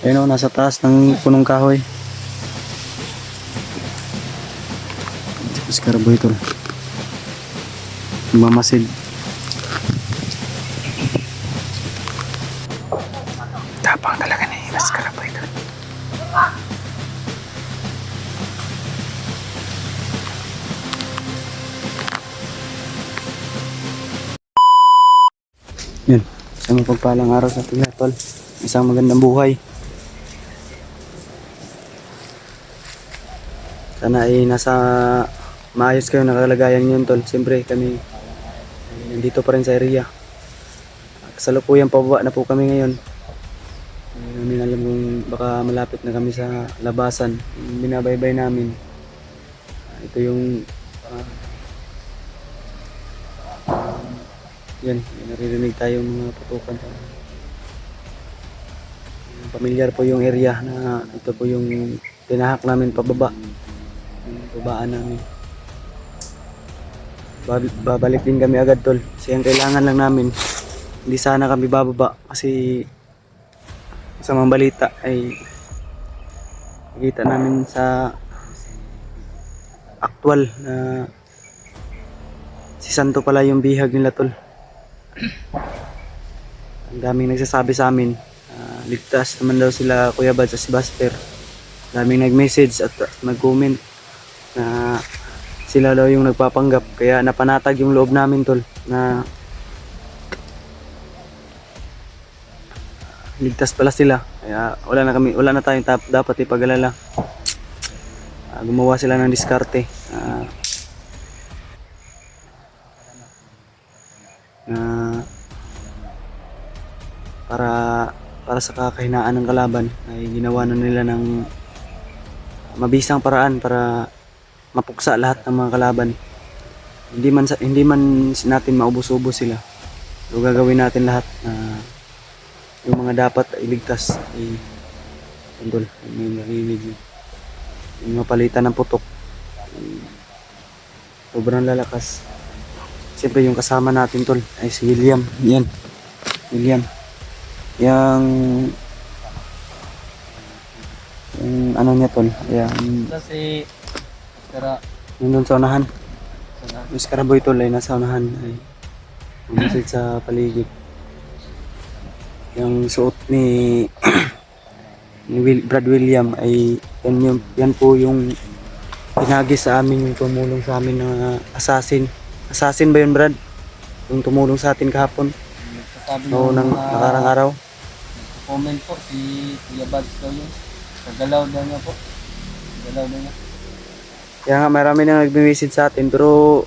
Ayun o, nasa taas ng punong kahoy. Scarabo ito. Mamasid. Tapang talaga na yung scarabo ito. Yun. Isang mapagpalang araw sa ating lahat, tol. Isang magandang buhay. Sana ay nasa maayos kayo na kalagayan yun, tol. Siyempre kami ay nandito pa rin sa area. Kasalukuyan pababa na po kami ngayon. Hindi namin alam kung baka malapit na kami sa labasan. Yung binabaybay namin. Ito yung yan, may naririnig tayong mga putukan. Pamilyar po yung area na ito po yung tinahak namin pababa. Yung babaan namin. Babalik din kami agad, tol. Kasi ang kailangan lang namin, hindi sana kami bababa kasi sa mga balita ay nakita namin sa actual na si Santo pala yung bihag nila, tol. Ang daming nagsasabi sa amin, ligtas naman daw sila Kuya Bad sa si Buster. Daming nag-message at nag-comment na sila daw yung nagpapanggap, kaya napanatag yung loob namin, tol, na ligtas pala sila. Kaya wala na tayong dapat ipag-alala. Gumawa sila ng diskarte para sa kakahinaan ng kalaban ay ginawa na nila ng mabisang paraan para mapuksa lahat ng mga kalaban. Hindi man natin maubos-ubos sila. Pero gagawin natin lahat na yung mga dapat iligtas ay tungkol may narinig yung mapalitan ng putok. Sobrang lalakas. Siyempre yung kasama natin, tol, ay si William. Yan, William. Yung ano niya, tol, yung Kasi Kara yun doon sa unahan. Yung Scaraboy, tol, ay nasa unahan ay bumisid sa paligid. Yung suot ni Brad William ay yan po yung pinagis sa amin, yung tumulong sa amin na assassin ba yun, Brad? Yung tumulong sa atin kahapon nagsasabi o ng nakarang araw. comment po si Kuya Bads daw yun. Kagalaw daw niya po. Kagalaw daw niya. Kaya nga marami nang nagbe-visit sa atin, pero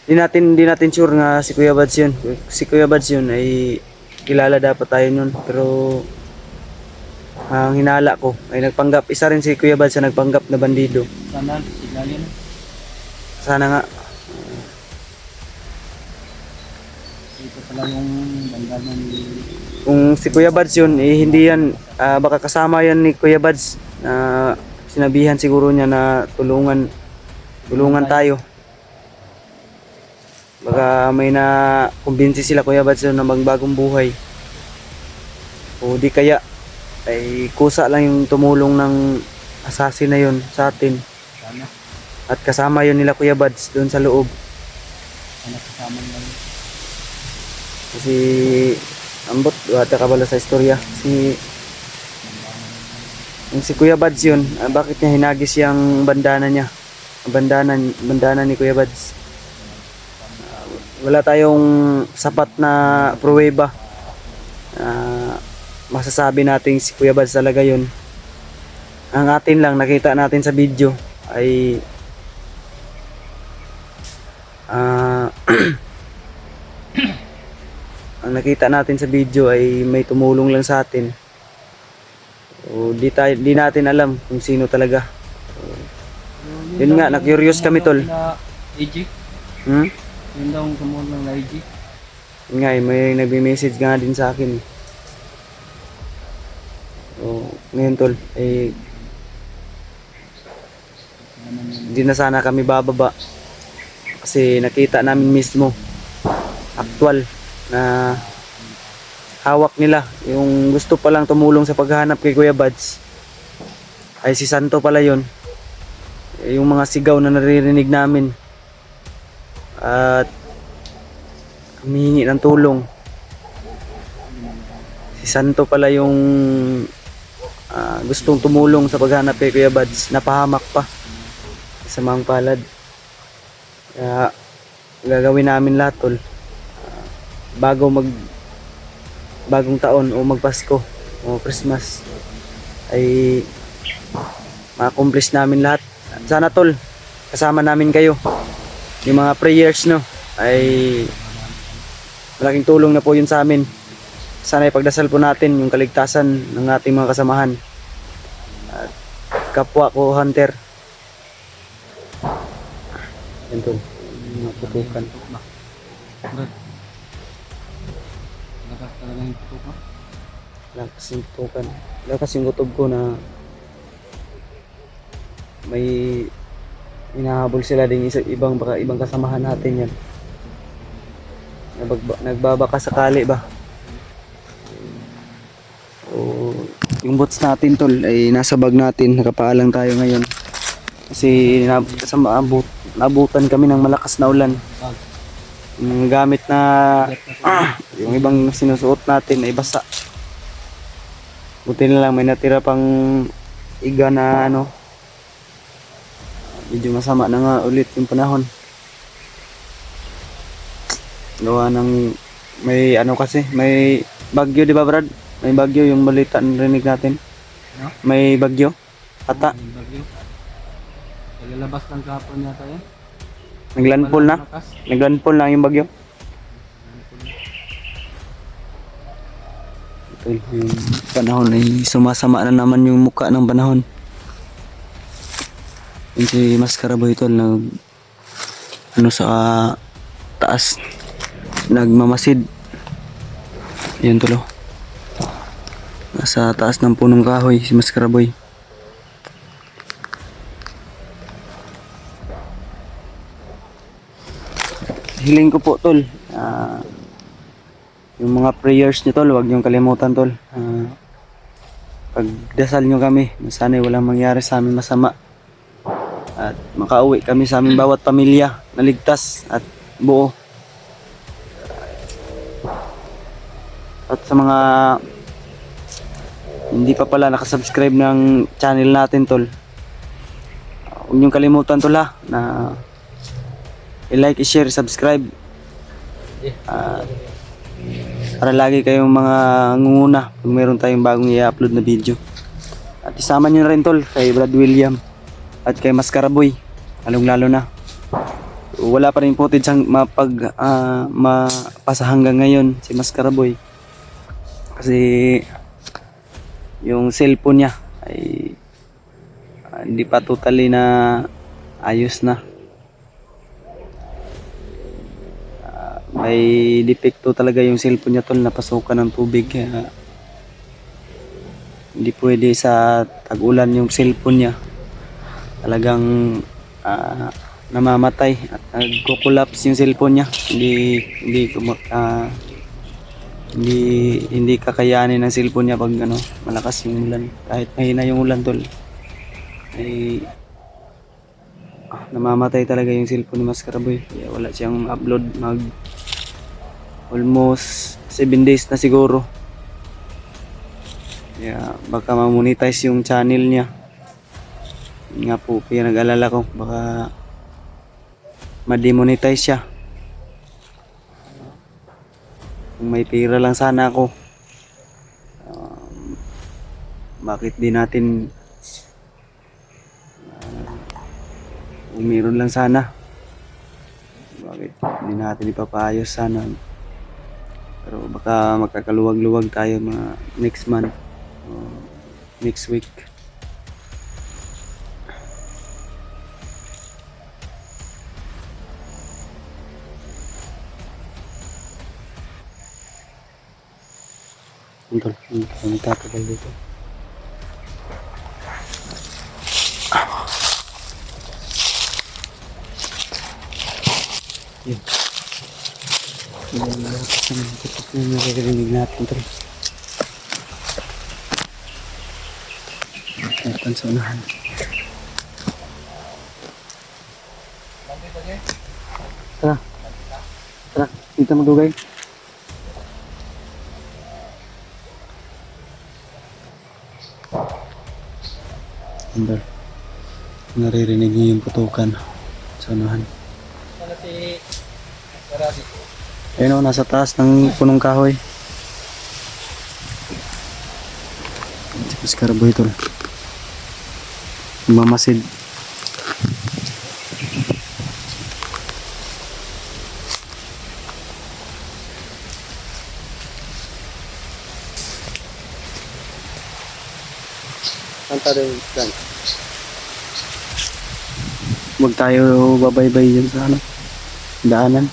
di natin sure nga si Kuya Bads yun. Si Kuya Bads yun ay kilala dapat tayo nun, pero ang hinala ko ay nagpanggap. Isa rin si Kuya Bads na nagpanggap na bandido. Sana signalin. Sana nga. Ito pala yung bandana ni Kung si Kuya Bads yun, eh, hindi yan, baka kasama yan ni Kuya Bads na sinabihan siguro niya na tulungan tayo. Baka may na kumbinsi sila Kuya Bads yun na magbagong buhay. O di kaya ay kusa lang yung tumulong ng assassin na yun sa atin. sana. At kasama yun nila Kuya Bads doon sa loob. Sana kasama lang. Kasi ambot, wata ka bala sa istorya. Yung si Kuya Bads yun, bakit niya hinagis yung bandana niya? Bandana ni Kuya Bads. Wala tayong sapat na pruweba. Masasabi natin si Kuya Bads talaga yun. Ang atin lang nakita natin sa video ay ang nakita natin sa video ay may tumulong lang sa atin. O di natin alam kung sino talaga. Yun nga, na-curious kami, tol. Egypt. Hmm? Yun daw ang tumulong na Egypt. Yun nga, may nagme-message nga din sa akin. O ngayon, tol, eh hindi na sana kami bababa kasi nakita namin mismo actual na hawak nila. Yung gusto palang tumulong sa paghahanap kay Kuya Buds ay si Santo pala yun. Yung mga sigaw na naririnig namin at humihingi ng tulong, si Santo pala yung gustong tumulong sa paghanap kay Kuya Buds. Napahamak pa sa mga palad. Kaya gagawin namin lahat tol, bagong taon o magpasko o Christmas ay ma-accomplish namin lahat. Sana tol, kasama namin kayo. Yung mga prayers no ay malaking tulong na po yun sa amin. Sana ipagdasal po natin yung kaligtasan ng ating mga kasamahan at kapwa ko hunter. Yan tol, mga putukan. Brad, lakas talaga yung putok mo. Lakas yung putukan. Lakas yung kutob ko na may hinahabol sila din ibang kasamahan natin yan. Nagbabaka sakali ba? O, yung bots natin tol ay nasa bag natin, nakapaalang tayo ngayon. Kasi nabutan kami ng malakas na ulan. Yung gamit na yung ibang sinusuot natin ay basa. Buti na lang may natira pang iga na ano. Medyo masama na nga ulit yung panahon. Gawa ng may ano kasi, may bagyo di ba Brad? May bagyo yung balita narinig natin. No? May bagyo. Ata. Yung bagyo. Lalabas lang kahapon yata yan. Naglandfall na. Malakas. Naglandfall na yung bagyo. Ito yung panahon ay sumasama na naman yung mukha ng panahon. Yung si Maskaraboy tol nag ano sa taas nagmamasid. Yan tulo. Nasa taas ng punong kahoy si Maskaraboy. Hiling ko po tol, yung mga prayers niyo tol, huwag niyong kalimutan tol. Pagdasal niyo kami, sana walang mangyari sa amin masama. At makauwi kami sa aming bawat pamilya na ligtas at buo. At sa mga hindi pa pala nakasubscribe ng channel natin tol, huwag niyong kalimutan tol ha, na i-like, i-share, subscribe. Para lagi kayong mga ngunguna kung meron tayong bagong i-upload na video. At isama nyo na rin tol kay Brad William at kay Maskaraboy, lalong lalo na. Wala pa rin footage ang mapasa hanggang ngayon si Maskaraboy. Kasi yung cellphone niya ay hindi pa totally na ayos na. May depekto talaga yung cellphone niya tol, napasukan ng tubig. Kaya hindi pwede sa tag-ulan yung cellphone niya. Talagang namamatay at nagko-collapse yung cellphone niya. Hindi kakayanin ng cellphone niya pag ano, malakas yung ulan. Kahit mahina yung ulan tol, ay namamatay talaga yung cellphone ni Maskaraboy. Kaya wala siyang upload almost 7 days na siguro. Kaya baka ma-monetize yung channel niya. Yun nga po, kaya nag-alala ko baka ma-demonetize siya. Kung may pera lang sana ako, bakit di natin kung meron lang sana, bakit di natin ipapaayos sana. Pero baka magkakaluwag-luwag tayo mga next month o next week. Tol, magtatagal dito. Yun. Yung lakas ng putok na naririnig natin, tol. Ito sa unahan. Tara. Tara, dito magugay. Andar. Naririnig niyo yung putukan sa unahan. Sana si Saradi. Ayun o, nasa taas ng punong kahoy. Si Pascarboy, tol. Mamasid. Kanta rin yan. Huwag tayo babaybay dyan sa ano, daanan.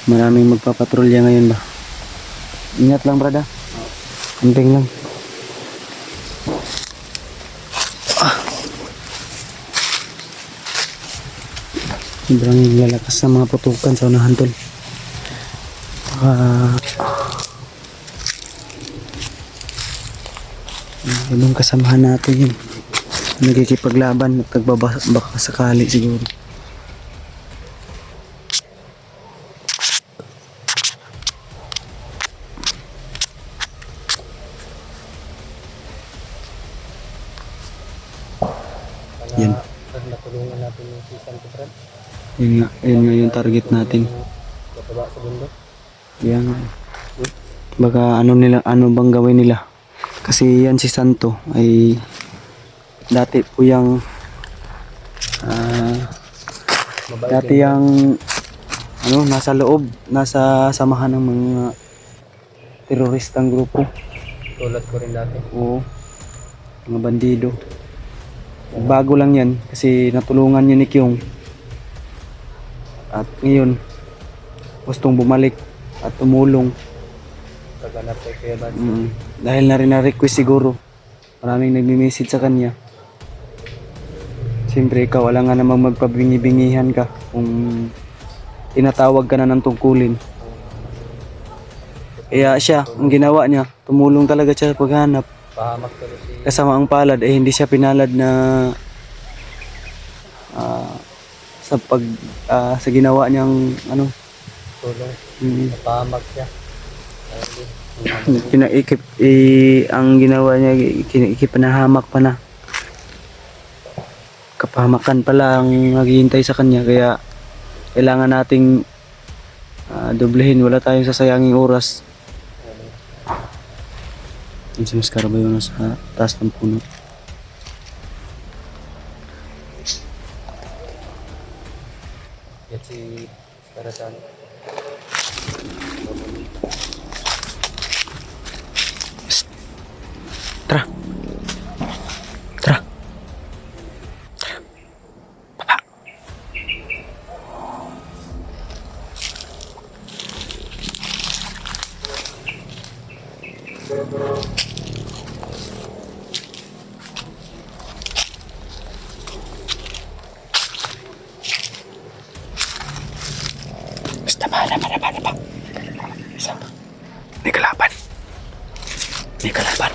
Maraming magpapatrolya ngayon ba. Ingat lang, brada. Kunting lang. Sobrang lalakas ng mga putukan sa unahan, tol. Ibang kasamahan natin yun. Nagkikipaglaban at nagbabaka sakali siguro. Yan. Pag natulungan natin yung season ko, friend. Yun nga yung target natin. Kapaba sa bundok. Yan. Baka ano bang gawin nila? Kasi yan si Santo ay dati po yung dati yung nasa loob, nasa samahan ng mga teroristang grupo. Tulad ko rin dati. Oo. Mga bandido. Bago lang yan kasi natulungan niya ni Kyung. At ngayon gustong bumalik at tumulong. Kaganap kay Kuya Bad. Dahil na rin na-request siguro. Maraming nagme-message sa kanya. Siyempre ikaw, wala nga namang magpabingi-bingihan ka kung tinatawag ka na ng tungkulin. Kaya siya, ang ginawa niya, tumulong talaga siya sa paghanap. Pahamak tuloy si... Kasama ang palad, hindi siya pinalad na sa ginawa niyang tulong. mm, Pahamak siya. ang ginawa niya, ikipanahamak pa na. Kapahamakan pala ang naghihintay sa kanya, kaya kailangan nating doblehin, wala tayong sasayanging oras. Yung si Mascarboy yun sa taas ng puno. Yan si Karasan. Tara. Tara. Baba. Basta ba? Isa. May kalaban. May kalaban.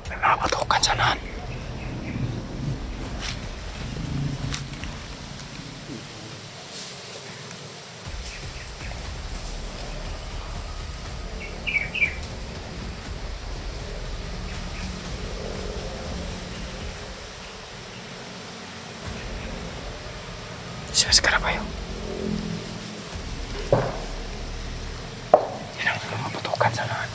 May mga patukan sa unahan. Si Mascarboy. Yan ang mga patukan sa unahan.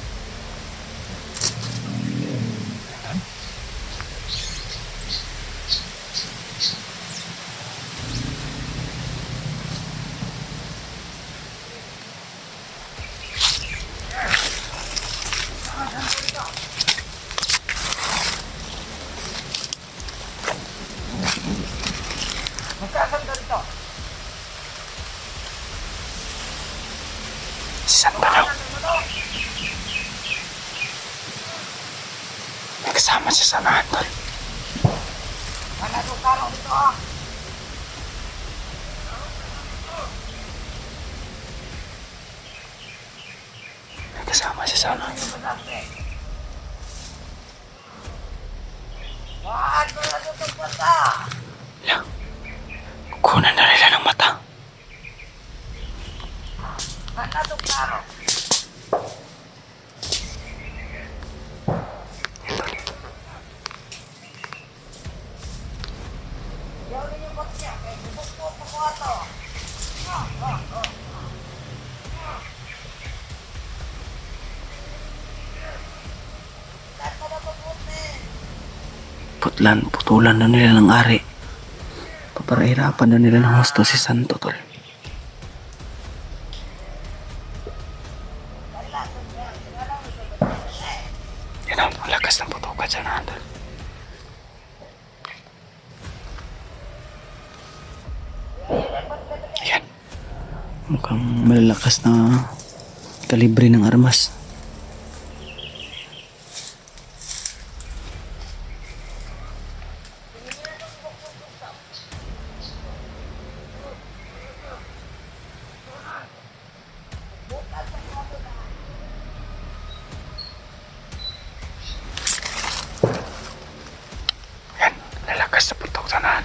Si Santa daw. kasama siya sa unahan, tol. May kasama siya sa unahan. Wala. Kukunan na nila ng mata. Putulan na nila ng ari. Paparahirapan na nila ng husto si Santo, tol. Yan ang lakas ng putukan sa unahan, tol. Ayan. Mukhang malalakas na kalibre ng armas. Ayan, lalakas sa putok sa unahan.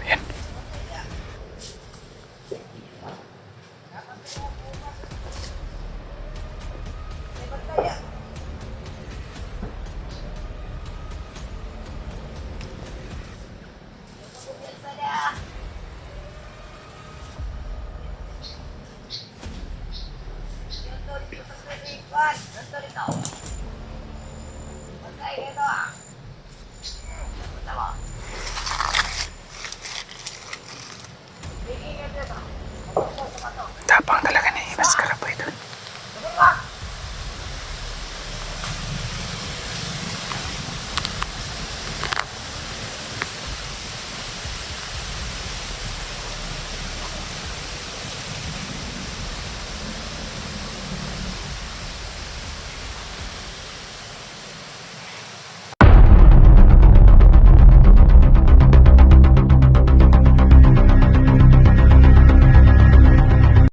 Ayan. Tapang talaga